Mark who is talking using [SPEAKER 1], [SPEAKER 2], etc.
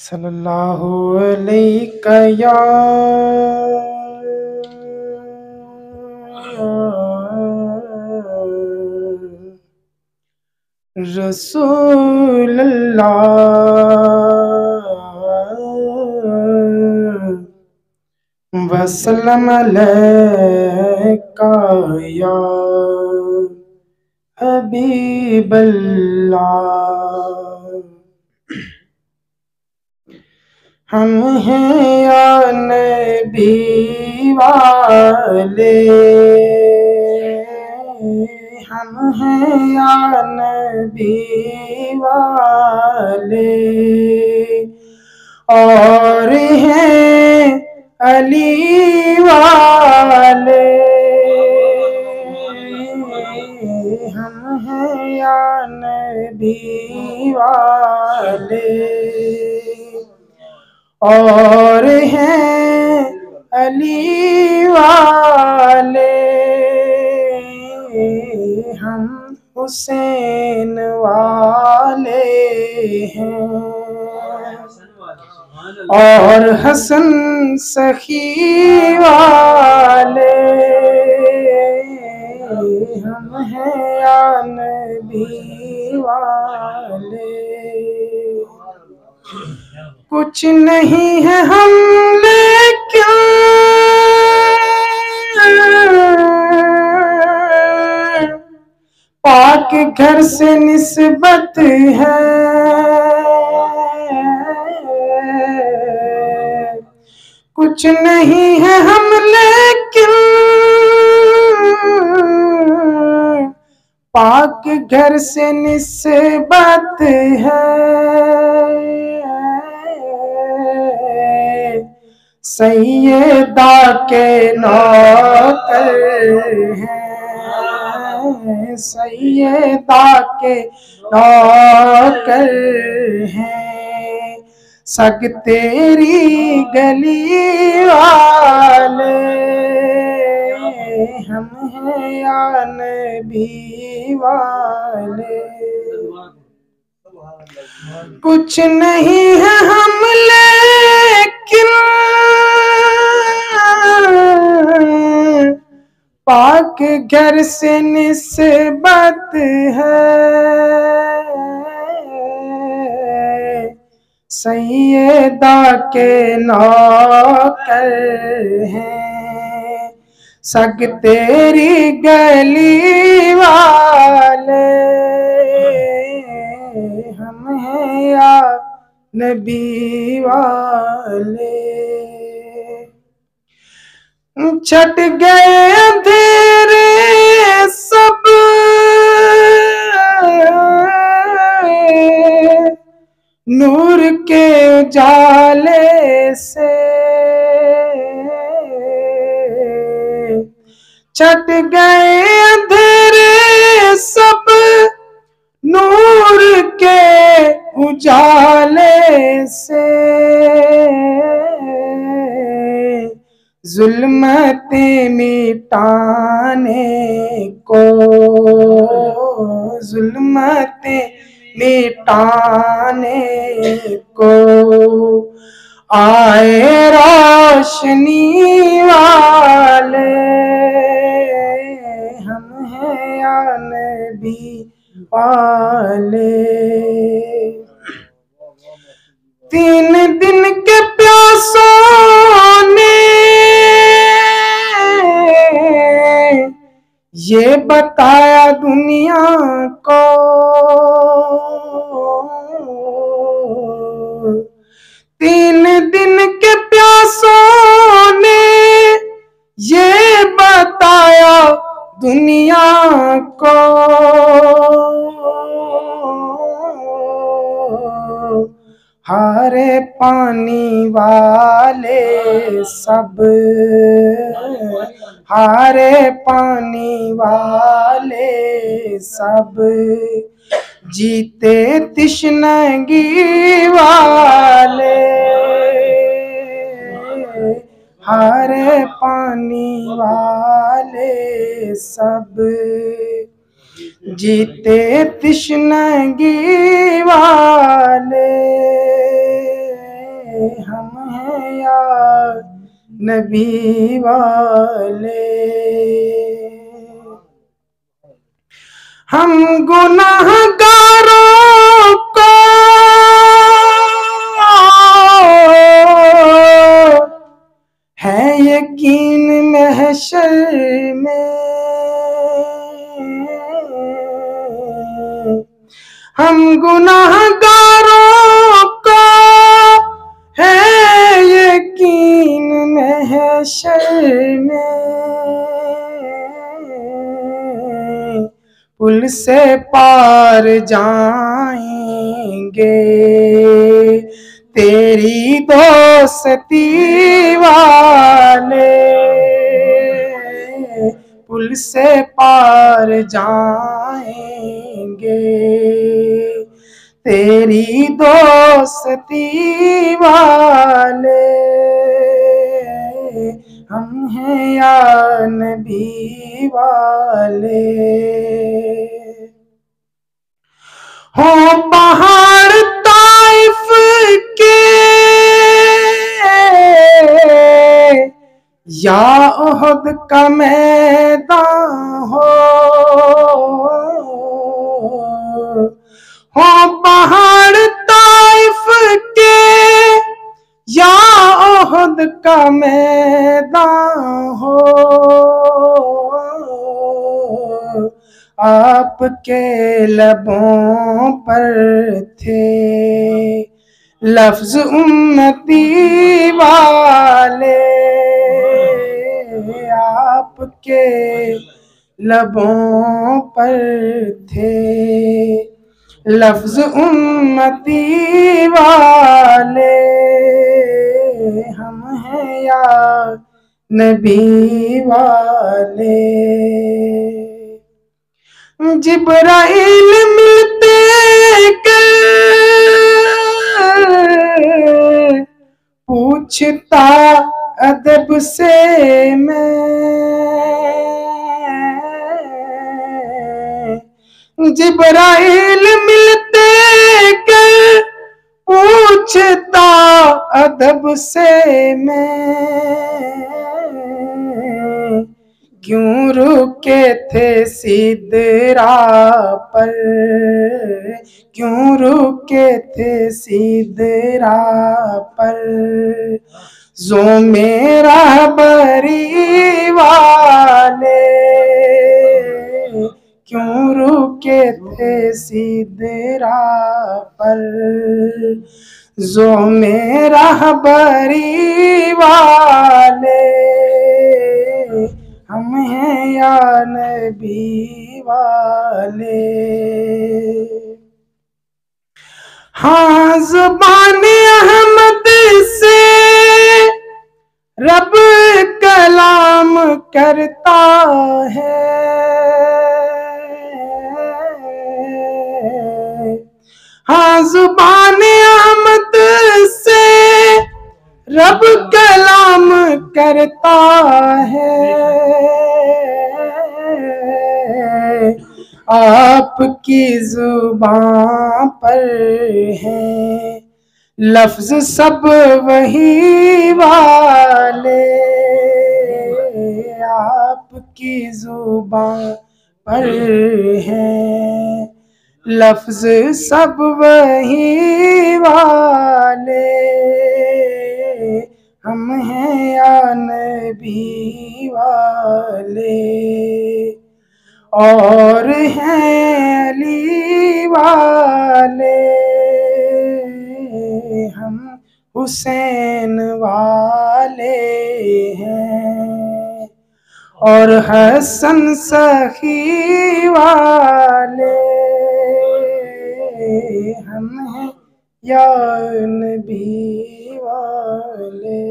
[SPEAKER 1] सल्लल्लाहु अलैका या रसूल अल्लाह वसल्लम अलैका या हबीब अल्लाह। हम हैं या नबी वाले, हम हैं या नबी वाले, और हैं अली वाले। हम हैं या नबी वाले, और हैं अली वाले। हम हुसैन वाले हैं और हसन सखी वाले। हम हैं या नबी वाले। कुछ नहीं है हम लेकिन पाक घर से निस्बत है। कुछ नहीं है हम लेकिन पाक घर से निस्बत है। सैयदा के नौकर हैं, सैयदा के नौकर हैं, सग तेरी गली वाले। हम हैं या नबी वाले। कुछ नहीं है हम लेकिन पाक घर से निस्बत है। सैयदा के नौकर हैं, सग तेरी गली वाले। हम हैं या नबी वाले। छट गए अंधेरे सब नूर के उजाले से। छट गए अंधेरे सब नूर के उजाले से। जुल्मतें मिटाने को, जुल्मतें मिटाने को आए रोशनी वाले। हम हैं या नबी वाले। 3 दिन के प्यासों ने ये बताया दुनिया को। 3 दिन के प्यासों ने ये बताया दुनिया को। हारे पानी वाले सब, हारे पानी वाले सब, जीते तिश्नगी वाले। हारे पानी वाले सब, जीते तिश्नगी वाले। हम हैं या नबी वाले। हम गुनाहगारों को है यकीन महशर में, हम गुनाहगारों को है यकीन महशर में। पुल से पार जाएंगे तेरी दोस्ती वाले, पुल से पार जाएंगे तेरी दोस्ती वाले। हम हैं या नबी वाले। हो पहाड़ ताइफ के या ओहद का मैदान हो पहाड़ ताइफ के या ओहद का मैदान हो, आपके लबों पर थे लफ्ज उम्मती वाले, आपके लबों पर थे लफ्ज उम्मती वाले। हम हैं या नबी वाले। जिब्राइल मिलते कर पूछता अदब से मैं, जिब्राइल मिलते कर पूछता अदब से मैं, क्यों रुके थे सिदरा पर, क्यों रुके थे सिदरा पर, जो मेरा बरी वाले, क्यों रुके थे सिदरा पर, जो मेरा बरी वाले। हम हैं या नबी वाले। हाँ ज़ुबान अहमद से रब कलाम करता है, हाँ ज़ुबान अहमद से रब कलाम करता है। आपकी जुबान पर है लफ्ज सब वही वाले, आपकी जुबान पर है लफ्ज सब वही वाले। हम हैं या नबी वाले और हैं अली वाले, हम हुसैन वाले हैं और हसन सखी वाले। हम हैं या नबी वाले।